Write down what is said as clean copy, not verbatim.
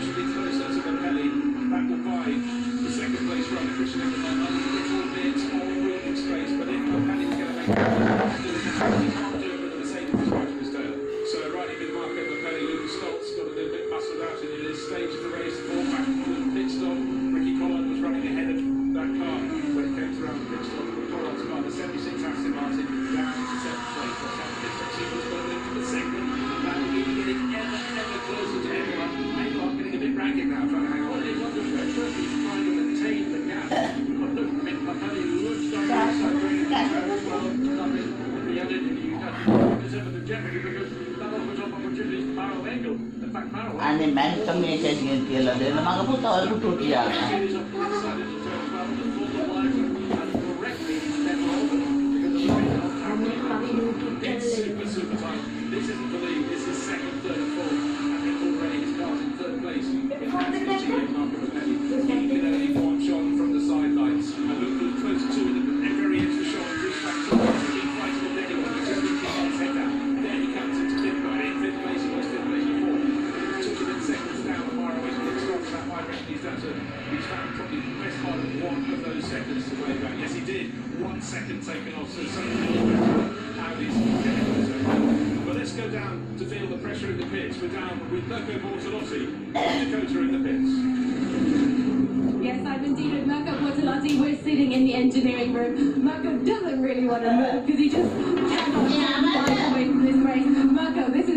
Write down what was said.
marginally closer to Capelli. That will buy the second place run. Christian Eckermann a little bit of breathing space, but if Capelli's going to make it, he can't do it with the Mercedes is right to his tail. So right in Marco Capelli, Lucas Stoltz got a little bit muscled out in this stage of the race. Fall back to the pit stop. Ricky Collard was running ahead of that car when it came to around the pit stop. Collard's car, the 76 Aston Martin, down to 7th place. That's how the pit stop sequence got into the second. That will be getting ever closer to everyone. Aylar getting a bit ragged now, trying to hang on. He's under pressure. He's trying to maintain the gap. But look, Capelli looks like he's very well. Nothing would be added if you had to preserve the jeopardy because that opens up opportunities for Maro Engel. In fact, Maro Ani man kami kaya kila din na mga puto ay puto siya. Super tight. This isn't the lead. This is second, third, and fourth. And already his car's in third place. He did only one shot from the sidelines. And look who's close to it. And very extra shot. Bruce Baxter. He's fighting with anyone. He's just keeping his head down. There he comes into fifth. But in fifth place, he was fifth place before. Took him in seconds down the far away. He starts that wide range. He's found probably the best part of one of those seconds to play back. Yes, he did. 1 second taken off. So something how these but let's go down to feel the pressure in the pits. We're down with Mirko Bortolotti and Dakota in the pits. Yes, I'm indeed with Mirko Bortolotti. We're sitting in the engineering room. Mirko doesn't really want to move because he just cannot find away from this race. Mirko, this